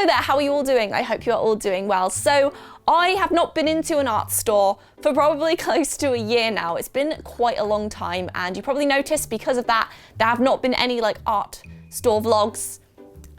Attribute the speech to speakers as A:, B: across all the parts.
A: Hello there, how are you all doing? I hope you are all doing well. So I have not been into an art store for probably close to a year now. It's been quite a long time, and you probably noticed because of that, there have not been any like art store vlogs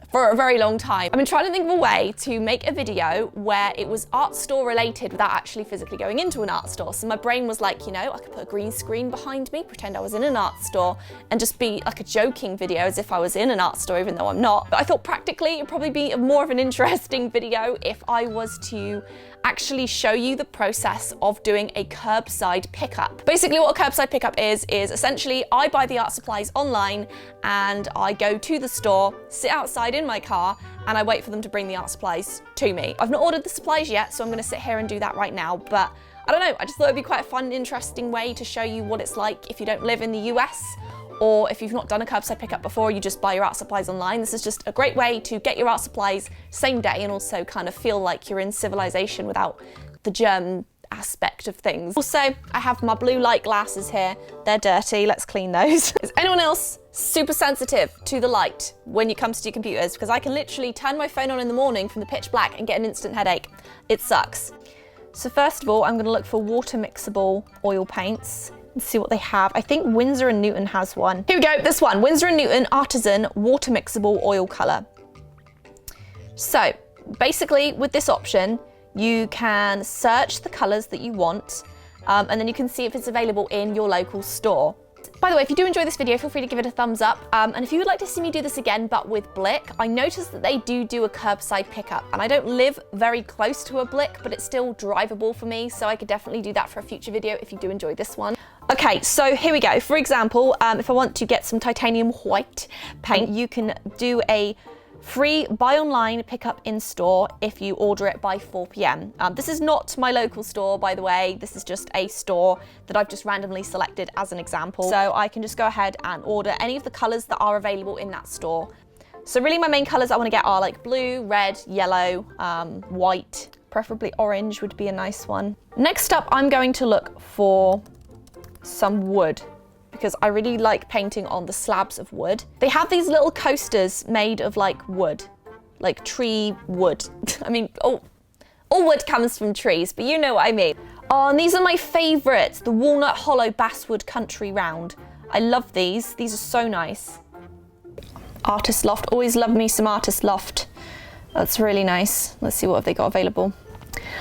A: for a very long time. I've been trying to think of a way to make a video where it was art store related without actually physically going into an art store. So my brain was like, you know, I could put a green screen behind me, pretend I was in an art store, and just be like a joking video as if I was in an art store, even though I'm not. But I thought practically it'd probably be more of an interesting video if I was to actually show you the process of doing a curbside pickup. Basically what a curbside pickup is essentially I buy the art supplies online and I go to the store, sit outside in my car, and I wait for them to bring the art supplies to me. I've not ordered the supplies yet, so I'm gonna sit here and do that right now, but I don't know, I just thought it'd be quite a fun, interesting way to show you what it's like if you don't live in the US, or if you've not done a curbside pickup before, you just buy your art supplies online. This is just a great way to get your art supplies same day and also kind of feel like you're in civilization without the germ aspect of things. Also, I have my blue light glasses here. They're dirty, let's clean those. Is anyone else super sensitive to the light when it comes to your computers? Because I can literally turn my phone on in the morning from the pitch black and get an instant headache. It sucks. So first of all, I'm gonna look for water mixable oil paints. See what they have. I think Winsor & Newton has one. Here we go, this one, Winsor & Newton Artisan Water Mixable Oil Colour. So basically with this option, you can search the colours that you want and then you can see if it's available in your local store. By the way, if you do enjoy this video, feel free to give it a thumbs up. And if you would like to see me do this again, but with Blick, I noticed that they do a curbside pickup. And I don't live very close to a Blick, but it's still drivable for me. So I could definitely do that for a future video if you do enjoy this one. Okay, so here we go. For example, if I want to get some titanium white paint, you can do a free buy online, pick up in store if you order it by 4 p.m. This is not my local store, by the way. This is just a store that I've just randomly selected as an example. So I can just go ahead and order any of the colors that are available in that store. So really my main colors I want to get are like blue, red, yellow, white, preferably orange would be a nice one. Next up, I'm going to look for some wood, because I really like painting on the slabs of wood. They have these little coasters made of like wood, like tree wood. I mean, all wood comes from trees, but you know what I mean. Oh, and these are my favorites, the Walnut Hollow Basswood Country Round. I love these. These are so nice. Artist Loft, always love me some Artist Loft. That's really nice. Let's see what have they got available.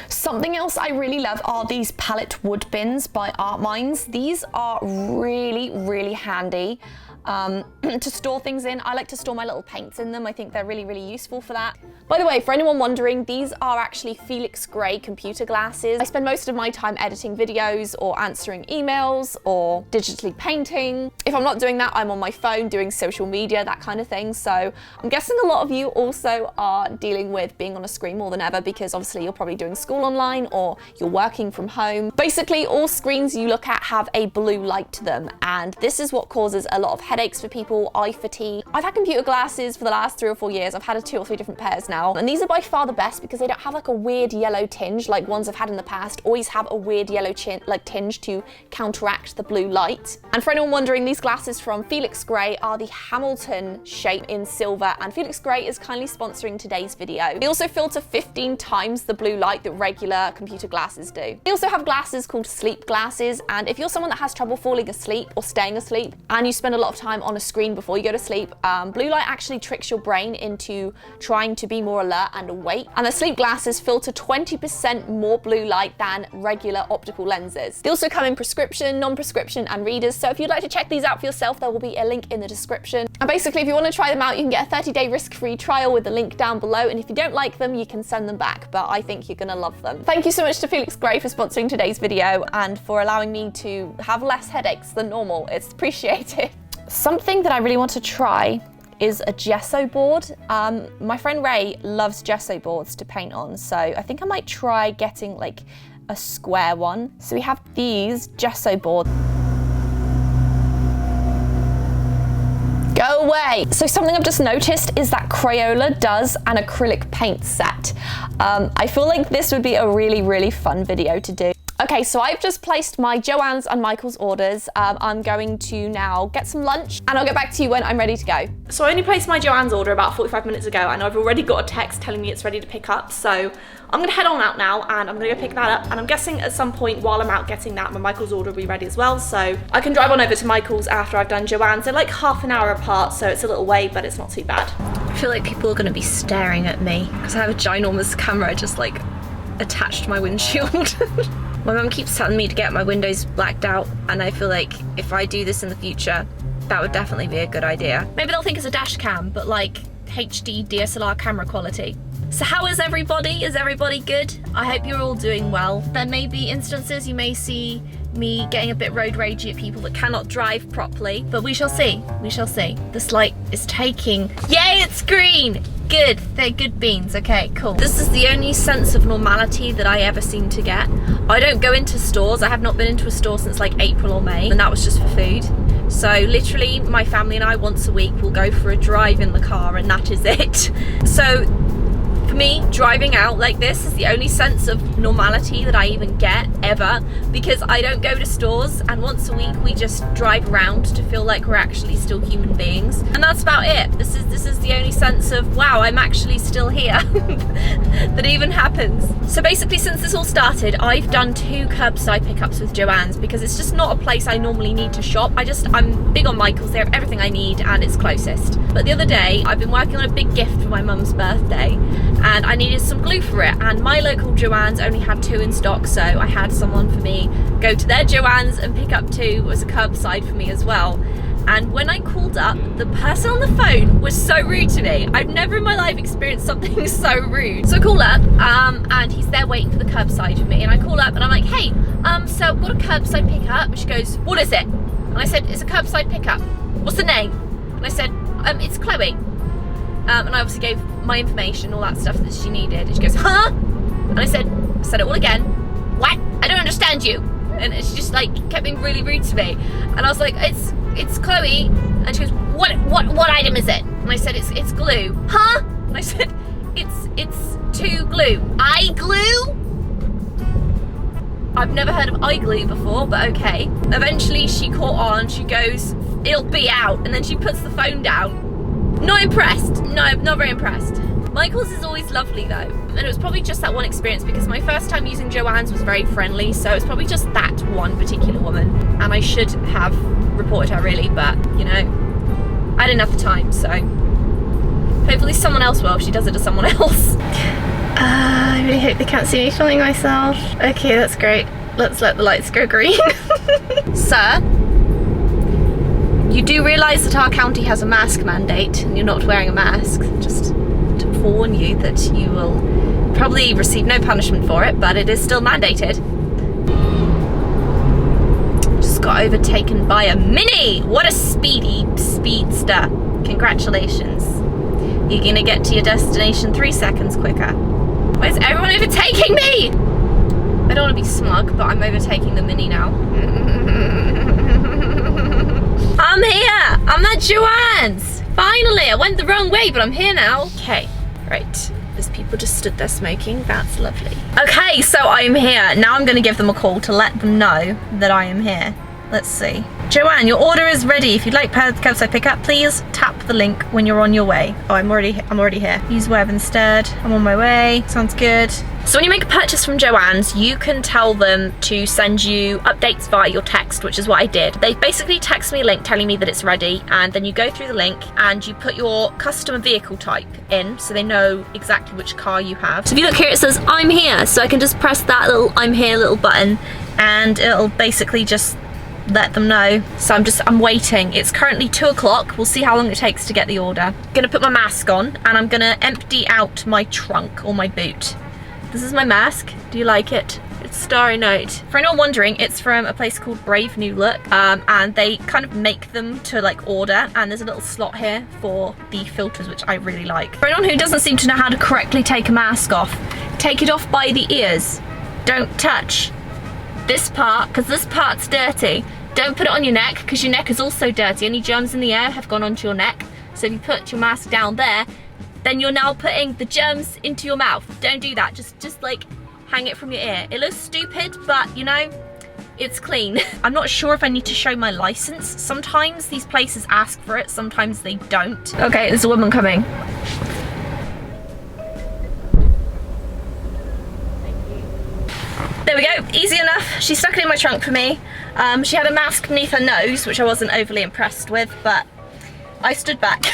A: Something else I really love are these palette wood bins by Art Minds. These are really, really handy to store things in. I like to store my little paints in them. I think they're really, really useful for that. By the way, for anyone wondering, these are actually Felix Gray computer glasses. I spend most of my time editing videos or answering emails or digitally painting. If I'm not doing that, I'm on my phone doing social media, that kind of thing. So I'm guessing a lot of you also are dealing with being on a screen more than ever, because obviously you're probably doing school online or you're working from home. Basically, all screens you look at have a blue light to them, and this is what causes a lot of headaches for people, eye fatigue. I've had computer glasses for the last 3 or 4 years. I've had 2 or 3 different pairs now, and these are by far the best because they don't have like a weird yellow tinge like ones I've had in the past. Always have a weird yellow tinge to counteract the blue light. And for anyone wondering, these glasses from Felix Gray are the Hamilton shape in silver, and Felix Gray is kindly sponsoring today's video. They also filter 15 times the blue light that regular computer glasses do. They also have glasses called sleep glasses, and if you're someone that has trouble falling asleep or staying asleep and you spend a lot of time on a screen before you go to sleep, blue light actually tricks your brain into trying to be more alert and awake, and the sleep glasses filter 20% more blue light than regular optical lenses. They also come in prescription, non-prescription and readers, so if you'd like to check these out for yourself, there will be a link in the description. And basically, if you want to try them out, you can get a 30-day risk-free trial with the link down below, and if you don't like them, you can send them back, but I think you're gonna love them. Thank you so much to Felix Gray for sponsoring today's video and for allowing me to have less headaches than normal. It's appreciated. Something that I really want to try is a gesso board. My friend Ray loves gesso boards to paint on, so I think I might try getting like a square one. So we have these gesso boards. Go away! So something I've just noticed is that Crayola does an acrylic paint set. I feel like this would be a really, really fun video to do. Okay, so I've just placed my Joann's and Michael's orders. I'm going to now get some lunch and I'll get back to you when I'm ready to go. So I only placed my Joann's order about 45 minutes ago and I've already got a text telling me it's ready to pick up. So I'm gonna head on out now and I'm gonna go pick that up. And I'm guessing at some point while I'm out getting that, my Michael's order will be ready as well. So I can drive on over to Michael's after I've done Joann's. They're like half an hour apart, so it's a little way, but it's not too bad. I feel like people are gonna be staring at me because I have a ginormous camera just like attached to my windshield. My mum keeps telling me to get my windows blacked out, and I feel like if I do this in the future, that would definitely be a good idea. Maybe they'll think it's a dash cam, but like HD DSLR camera quality. So how is everybody? Is everybody good? I hope you're all doing well. There may be instances you may see me getting a bit road ragey at people that cannot drive properly, but we shall see, we shall see. This light is taking, yay, it's green! Good, they're good beans, okay, cool. This is the only sense of normality that I ever seem to get. I don't go into stores, I have not been into a store since like April or May, and that was just for food. So literally my family and I once a week will go for a drive in the car and that is it. So for me, driving out like this is the only sense of normality that I even get ever, because I don't go to stores and once a week we just drive around to feel like we're actually still human beings, and that's about it. This is the only sense of wow, I'm actually still here that even happens. So basically since this all started, I've done 2 curbside pickups with Joann's because it's just not a place I normally need to shop. I'm big on Michaels, they have everything I need and it's closest. But the other day I've been working on a big gift for my mum's birthday and I needed some glue for it, and my local Joann's only had 2 in stock, so I had someone for me go to their Joann's and pick up 2 as a curbside for me as well. And when I called up, the person on the phone was so rude to me. I've never in my life experienced something so rude. So I call up and he's there waiting for the curbside for me, and I call up and I'm like, hey, so I've got a curbside pickup. And she goes, what is it? And I said, it's a curbside pickup. What's the name? And I said, it's Chloe. And I obviously gave my information, all that stuff that she needed. And she goes, huh? And I said it all again. What? I don't understand you. And she just like kept being really rude to me. And I was like, it's Chloe. And she goes, what item is it? And I said, it's glue. Huh? And I said, it's 2 glue. Eye glue? I've never heard of eye glue before, but okay. Eventually she caught on, she goes, it'll be out. And then she puts the phone down. Not impressed. No, not very impressed. Michael's is always lovely though. And it was probably just that one experience because my first time using Joann's was very friendly, so it's probably just that one particular woman. And I should have reported her really, but you know, I didn't have the time, so hopefully someone else will if she does it to someone else. I really hope they can't see me filming myself. Okay, that's great. Let's let the lights go green. Sir, you do realise that our county has a mask mandate and you're not wearing a mask. Just to forewarn you that you will probably receive no punishment for it, but it is still mandated. Just got overtaken by a Mini! What a speedy speedster. Congratulations. You're gonna get to your destination 3 seconds quicker. Why is everyone overtaking me? I don't want to be smug, but I'm overtaking the Mini now. I'm here! I'm at Joann's! Finally! I went the wrong way, but I'm here now. Okay, right. There's people just stood there smoking. That's lovely. Okay, so I'm here. Now I'm going to give them a call to let them know that I am here. Let's see. Joann, your order is ready. If you'd like curbside pickup, please tap the link when you're on your way. Oh, I'm already here. Use web instead. I'm on my way. Sounds good. So when you make a purchase from Joann's, you can tell them to send you updates via your text, which is what I did. They basically text me a link telling me that it's ready, and then you go through the link and you put your customer vehicle type in so they know exactly which car you have. So if you look here, it says I'm here, so I can just press that little I'm here little button and it'll basically just let them know. So I'm waiting. It's currently 2 o'clock. We'll see how long it takes to get the order. I'm gonna put my mask on and I'm gonna empty out my trunk or my boot. This is my mask. Do you like it? It's Starry Night. For anyone wondering, it's from a place called Brave New Look, and they kind of make them to like order, and there's a little slot here for the filters, which I really like. For anyone who doesn't seem to know how to correctly take a mask off, take it off by the ears. Don't touch this part, because this part's dirty. Don't put it on your neck, because your neck is also dirty. Any germs in the air have gone onto your neck. So if you put your mask down there, then you're now putting the germs into your mouth. Don't do that. Just like hang it from your ear. It looks stupid, but you know, it's clean. I'm not sure if I need to show my license. Sometimes these places ask for it, sometimes they don't. Okay, there's a woman coming. There we go, easy enough. She stuck it in my trunk for me. She had a mask beneath her nose, which I wasn't overly impressed with, but I stood back.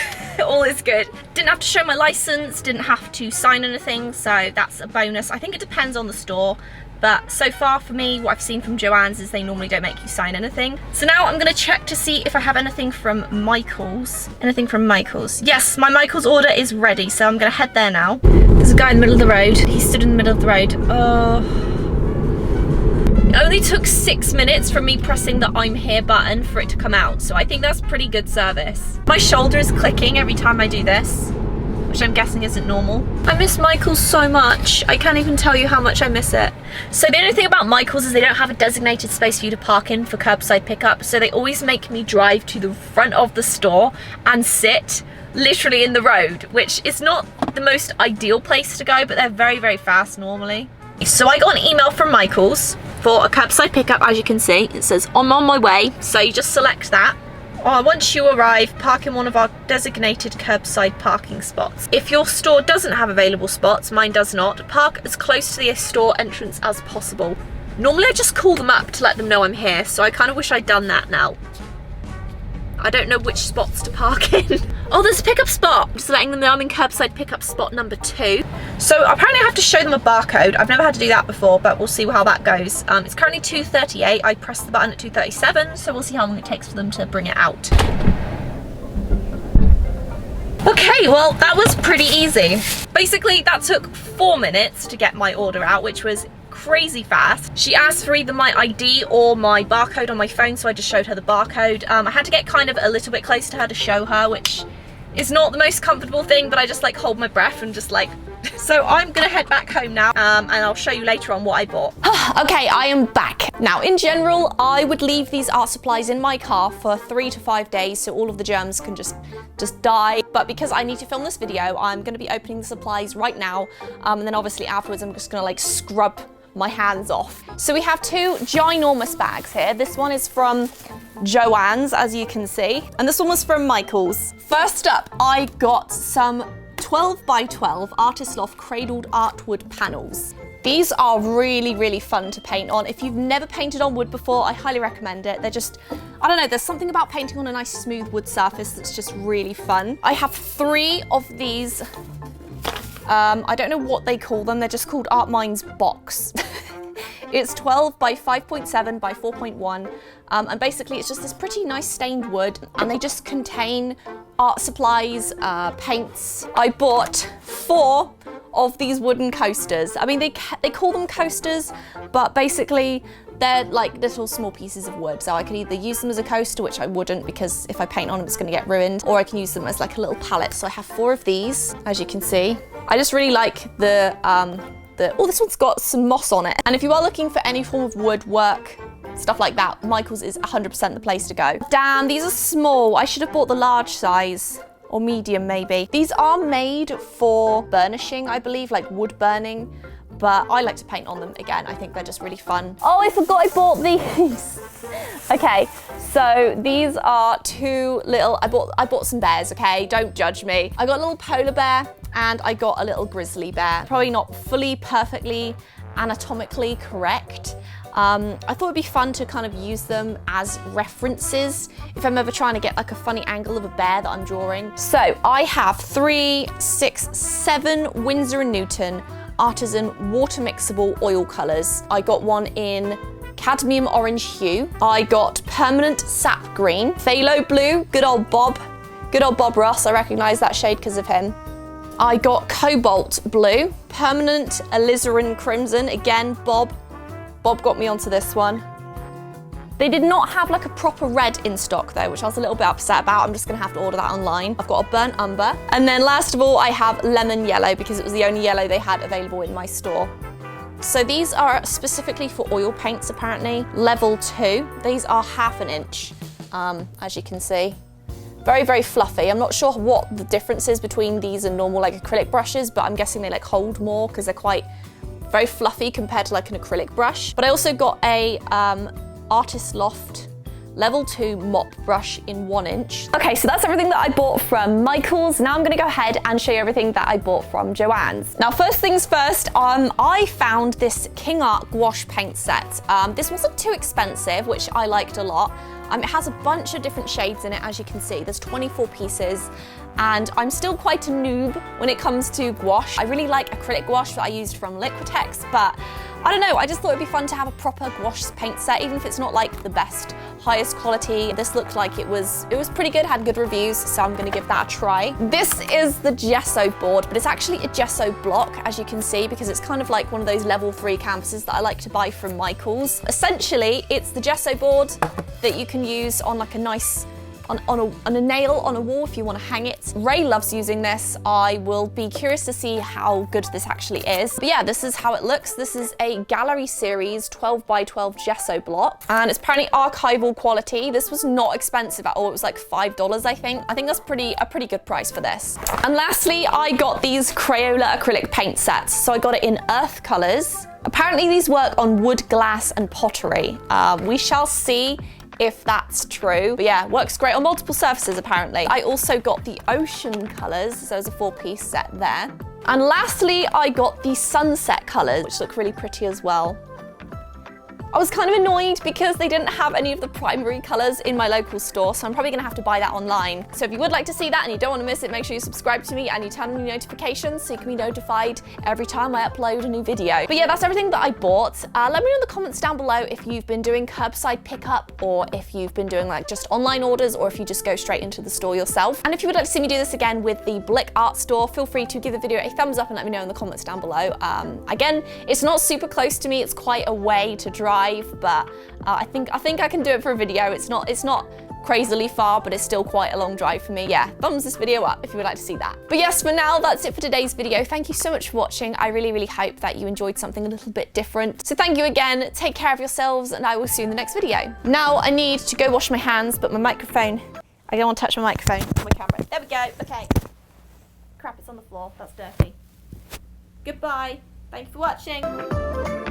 A: All is good. Didn't have to show my license, didn't have to sign anything, so that's a bonus. I think it depends on the store, but so far for me, what I've seen from Joann's is they normally don't make you sign anything. So now I'm gonna check to see if I have anything from Michaels. Anything from Michaels? Yes, my Michaels order is ready, so I'm gonna head there now. There's a guy in the middle of the road. He stood in the middle of the road. It only took 6 minutes from me pressing the I'm here button for it to come out, so I think that's pretty good service. My shoulder is clicking every time I do this, which I'm guessing isn't normal. I miss Michaels so much. I can't even tell you how much I miss it. So the only thing about Michaels is they don't have a designated space for you to park in for curbside pickup, so they always make me drive to the front of the store and sit literally in the road, which is not the most ideal place to go, but they're very, very fast normally. So I got an email from Michaels for a curbside pickup. As you can see, it says I'm on my way, so you just select that. Once you arrive, park in one of our designated curbside parking spots. If your store doesn't have available spots, mine does not, park as close to the store entrance as possible. Normally I just call them up to let them know I'm here, so I kind of wish I'd done that now. I don't know which spots to park in. Oh, there's a pickup spot. I'm just letting them know I'm in curbside pickup spot number 2. So apparently I have to show them a barcode. I've never had to do that before, but we'll see how that goes. It's currently 2:38. I pressed the button at 2:37, so we'll see how long it takes for them to bring it out. Okay, well, that was pretty easy. Basically, that took 4 minutes to get my order out, which was crazy fast. She asked for either my ID or my barcode on my phone, so I just showed her the barcode. I had to get kind of a little bit close to her to show her, which is not the most comfortable thing, but I just like hold my breath and just like... So I'm gonna head back home now, and I'll show you later on what I bought. Okay, I am back. Now, in general, I would leave these art supplies in my car for 3 to 5 days so all of the germs can just die. But because I need to film this video, I'm gonna be opening the supplies right now, and then obviously afterwards I'm just gonna like scrub my hands off. So we have 2 ginormous bags here. This one is from Joann's, as you can see, and this one was from Michaels. First up, I got some 12 by 12 Artist Loft cradled artwood panels. These are really, really fun to paint on. If you've never painted on wood before, I highly recommend it. They're just, I don't know, there's something about painting on a nice smooth wood surface that's just really fun. I have 3 of these. I don't know what they call them. They're just called Art Minds Box. It's 12 by 5.7 by 4.1, and basically it's just this pretty nice stained wood, and they just contain art supplies, paints. I bought 4 of these wooden coasters. I mean, they call them coasters, but basically they're like little small pieces of wood. So I can either use them as a coaster, which I wouldn't because if I paint on them, it's gonna get ruined, or I can use them as like a little palette. So I have 4 of these, as you can see. I just really like the oh, this one's got some moss on it. And if you are looking for any form of woodwork, stuff like that, Michaels is 100% the place to go. Damn, these are small. I should have bought the large size, or medium maybe. These are made for burnishing, I believe, like wood burning, but I like to paint on them again. I think they're just really fun. Oh, I forgot I bought these. Okay, so these are 2 little, I bought some bears, okay? Don't judge me. I got a little polar bear and I got a little grizzly bear. Probably not fully perfectly anatomically correct. I thought it'd be fun to kind of use them as references if I'm ever trying to get like a funny angle of a bear that I'm drawing. So I have 3, 6, 7 Winsor & Newton artisan water mixable oil colors. I got one in cadmium orange hue. I got permanent sap green, phthalo blue, good old Bob Ross. I recognize that shade because of him. I got cobalt blue, permanent alizarin crimson. Again, Bob got me onto this one. They did not have like a proper red in stock though, which I was a little bit upset about. I'm just gonna have to order that online. I've got a burnt umber. And then last of all, I have lemon yellow because it was the only yellow they had available in my store. So these are specifically for oil paints apparently. Level 2. These are 1/2 inch, as you can see. Very, very fluffy. I'm not sure what the difference is between these and normal like acrylic brushes, but I'm guessing they like hold more because they're quite very fluffy compared to like an acrylic brush. But I also got a Artist Loft Level 2 mop brush in 1 inch. Okay, so that's everything that I bought from Michaels. Now I'm gonna go ahead and show you everything that I bought from Joann's. Now, first things first, I found this King Art gouache paint set. This wasn't too expensive, which I liked a lot. It has a bunch of different shades in it, as you can see. There's 24 pieces, and I'm still quite a noob when it comes to gouache. I really like acrylic gouache that I used from Liquitex, but I don't know, I just thought it'd be fun to have a proper gouache paint set, even if it's not like the best, highest quality. This looked like it was pretty good, had good reviews, so I'm gonna give that a try. This is the gesso board, but it's actually a gesso block, as you can see, because it's kind of like one of those level 3 canvases that I like to buy from Michaels. Essentially, it's the gesso board that you can use on like a nice, on a nail on a wall if you want to hang it. Ray loves using this. I will be curious to see how good this actually is. But yeah, this is how it looks. This is a Gallery Series 12 by 12 gesso block, and it's apparently archival quality. This was not expensive at all. It was like $5, I think. I think that's a pretty good price for this. And lastly, I got these Crayola acrylic paint sets. So I got it in earth colors. Apparently these work on wood, glass, and pottery. We shall see if that's true. But yeah, works great on multiple surfaces apparently. I also got the ocean colors, so there's a 4-piece set there. And lastly, I got the sunset colors, which look really pretty as well. I was kind of annoyed because they didn't have any of the primary colors in my local store, so I'm probably gonna have to buy that online. So if you would like to see that and you don't want to miss it, make sure you subscribe to me and you turn on your notifications so you can be notified every time I upload a new video. But yeah, that's everything that I bought. Let me know in the comments down below if you've been doing curbside pickup, or if you've been doing like just online orders, or if you just go straight into the store yourself. And if you would like to see me do this again with the Blick Art store, feel free to give the video a thumbs up and let me know in the comments down below. Again, it's not super close to me, it's quite a way to drive, but I think I can do it for a video. It's not crazily far, but it's still quite a long drive for me. Yeah, thumbs this video up if you would like to see that. But yes, for now, that's it for today's video. Thank you so much for watching. I really, really hope that you enjoyed something a little bit different. So thank you again, take care of yourselves, and I will see you in the next video. Now I need to go wash my hands, but my microphone, I don't want to touch my microphone on my camera. There we go, okay. Crap, it's on the floor, that's dirty. Goodbye, thank you for watching.